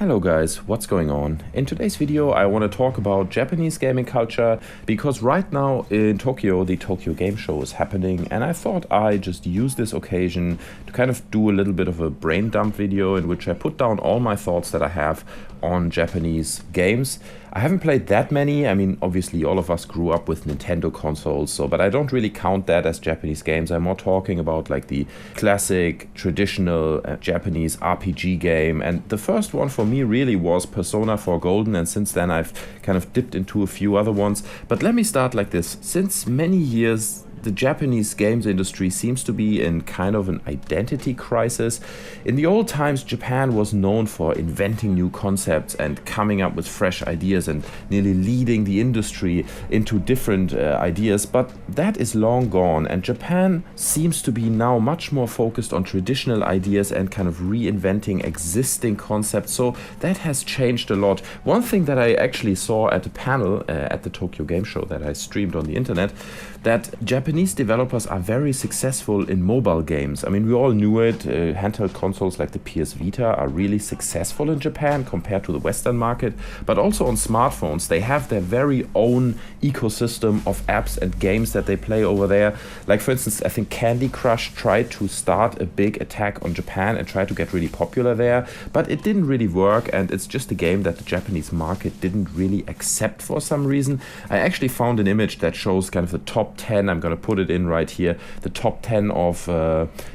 Hello guys, what's going on? In today's video I want to talk about Japanese gaming culture because right now in Tokyo the Tokyo Game Show is happening and I thought I'd just use this occasion to kind of do a little bit of a brain dump video in which I put down all my thoughts that I have on Japanese games. I haven't played that many. I mean, obviously all of us grew up with Nintendo consoles, but I don't really count that as Japanese games. I'm more talking about like the classic, traditional Japanese RPG game. And the first one for me really was Persona 4 Golden, and since then I've kind of dipped into a few other ones. But let me start like this. Since many years, the Japanese games industry seems to be in kind of an identity crisis. In the old times, Japan was known for inventing new concepts and coming up with fresh ideas and nearly leading the industry into different ideas, but that is long gone, and Japan seems to be now much more focused on traditional ideas and kind of reinventing existing concepts, so that has changed a lot. One thing that I actually saw at a panel at the Tokyo Game Show that I streamed on the internet, that Japanese developers are very successful in mobile games. I mean, we all knew it. Handheld consoles like the PS Vita are really successful in Japan compared to the Western market, but also on smartphones. They have their very own ecosystem of apps and games that they play over there. Like, for instance, I think Candy Crush tried to start a big attack on Japan and try to get really popular there, but it didn't really work, and it's just a game that the Japanese market didn't really accept for some reason. I actually found an image that shows kind of the top 10, I'm going to put it in right here, the top 10 of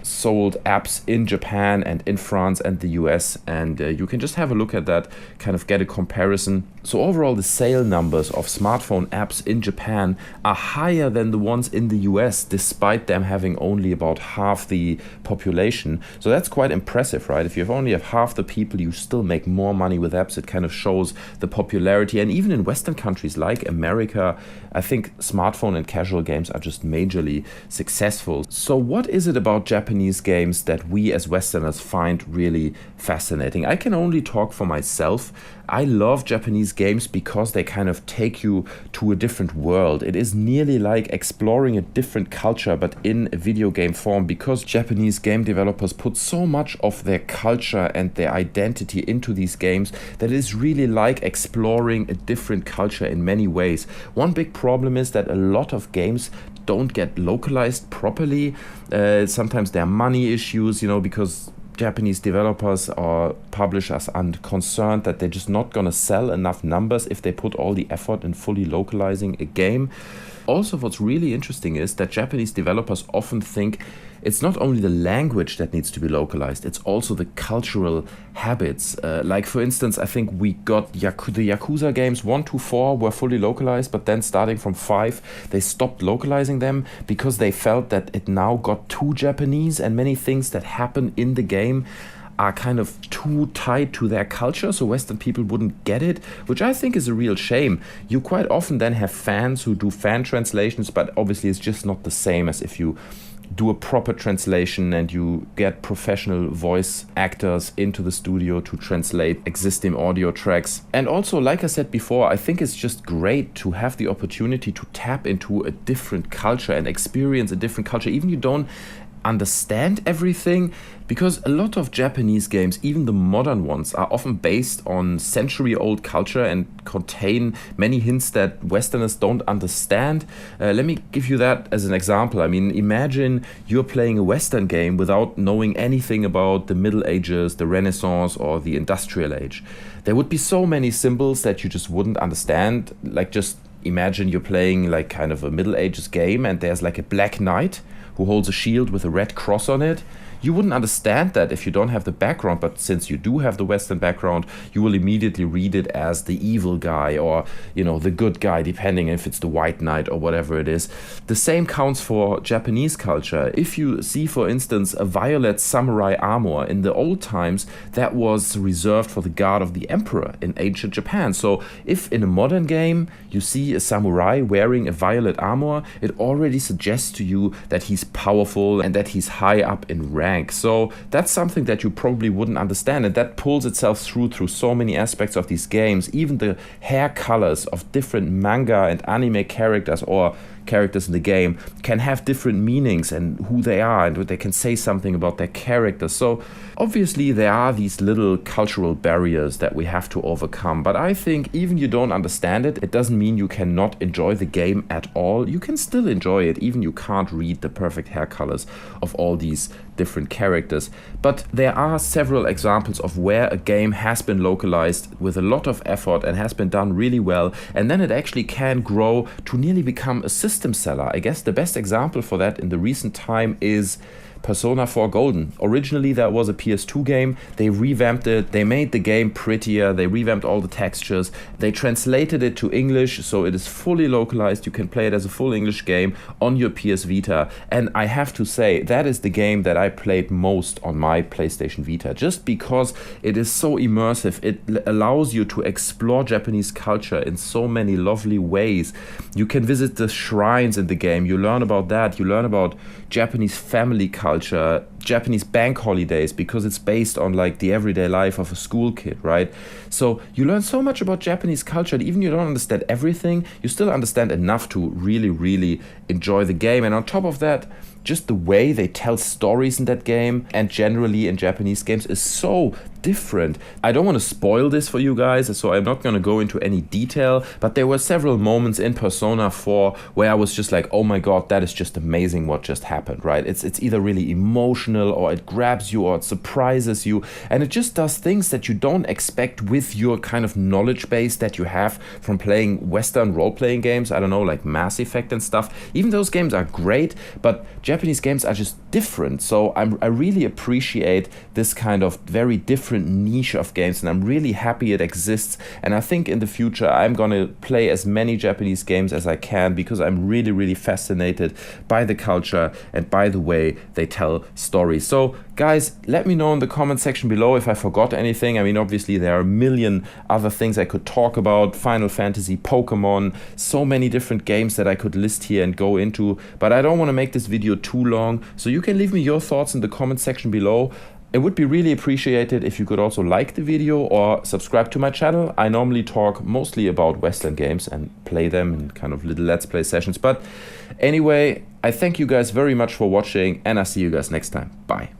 sold apps in Japan and in France and the US, and you can just have a look at that, kind of get a comparison. So overall the sale numbers of smartphone apps in Japan are higher than the ones in the US, despite them having only about half the population. So that's quite impressive, right? If you only have half the people, you still make more money with apps. It kind of shows the popularity, and even in Western countries like America, I think smartphone and casual games are just majorly successful. So what is it about Japanese games that we as Westerners find really fascinating? I can only talk for myself. I love Japanese games because they kind of take you to a different world. It is nearly like exploring a different culture, but in a video game form, because Japanese game developers put so much of their culture and their identity into these games that it is really like exploring a different culture in many ways. One big problem is that a lot of games don't get localized properly. Sometimes there are money issues, because Japanese developers or publishers are concerned that they're just not going to sell enough numbers if they put all the effort in fully localizing a game. Also, what's really interesting is that Japanese developers often think it's not only the language that needs to be localized, it's also the cultural habits. Like, for instance, I think we got the Yakuza games 1 to 4 were fully localized, but then starting from 5, they stopped localizing them because they felt that it now got too Japanese, and many things that happen in the game are kind of too tied to their culture, so Western people wouldn't get it, which I think is a real shame. You quite often then have fans who do fan translations, but obviously it's just not the same as if you do a proper translation and you get professional voice actors into the studio to translate existing audio tracks. And also, like I said before, I think it's just great to have the opportunity to tap into a different culture and experience a different culture, even you don't understand everything, because a lot of Japanese games, even the modern ones, are often based on century-old culture and contain many hints that Westerners don't understand. Let me give you that as an example. I mean, imagine you're playing a Western game without knowing anything about the Middle Ages, the Renaissance, or the Industrial Age. There would be so many symbols that you just wouldn't understand. Like, just imagine you're playing like kind of a Middle Ages game and there's like a black knight who holds a shield with a red cross on it. You wouldn't understand that if you don't have the background, but since you do have the Western background, you will immediately read it as the evil guy or, the good guy, depending if it's the white knight or whatever it is. The same counts for Japanese culture. If you see, for instance, a violet samurai armor, in the old times, that was reserved for the guard of the emperor in ancient Japan. So if in a modern game you see a samurai wearing a violet armor, it already suggests to you that he's powerful and that he's high up in rank. So that's something that you probably wouldn't understand, and that pulls itself through so many aspects of these games. Even the hair colors of different manga and anime characters, or characters in the game can have different meanings and who they are, and they can say something about their character. So obviously there are these little cultural barriers that we have to overcome, but I think even you don't understand it, it doesn't mean you cannot enjoy the game at all. You can still enjoy it, even you can't read the perfect hair colors of all these different characters. But there are several examples of where a game has been localized with a lot of effort and has been done really well, and then it actually can grow to nearly become a system seller. I guess the best example for that in the recent time is Persona 4 Golden. Originally that was a PS2 game, they revamped it, they made the game prettier, they revamped all the textures, they translated it to English, so it is fully localized, you can play it as a full English game on your PS Vita, and I have to say, that is the game that I played most on my PlayStation Vita, just because it is so immersive, it allows you to explore Japanese culture in so many lovely ways. You can visit the shrines in the game, you learn about that, you learn about Japanese family culture, Japanese bank holidays, because it's based on like the everyday life of a school kid, right? So you learn so much about Japanese culture, and even you don't understand everything, you still understand enough to really, really enjoy the game. And on top of that, just the way they tell stories in that game and generally in Japanese games is so different. I don't want to spoil this for you guys, so I'm not going to go into any detail, but there were several moments in Persona 4 where I was just like, oh my god, that is just amazing what just happened, right? It's either really emotional, or it grabs you, or it surprises you, and it just does things that you don't expect with your kind of knowledge base that you have from playing Western role-playing games, I don't know, like Mass Effect and stuff. Even those games are great, but Japanese games are just different, so I really appreciate this kind of very different niche of games, and I'm really happy it exists. And I think in the future I'm gonna play as many Japanese games as I can, because I'm really, really fascinated by the culture and by the way they tell stories. So guys, let me know in the comment section below if I forgot anything. I mean, obviously there are a million other things I could talk about, Final Fantasy, Pokemon, so many different games that I could list here and go into, but I don't want to make this video too long, so you can leave me your thoughts in the comment section below. It would be really appreciated if you could also like the video or subscribe to my channel. I normally talk mostly about Western games and play them in kind of little Let's Play sessions. But anyway, I thank you guys very much for watching, and I'll see you guys next time. Bye.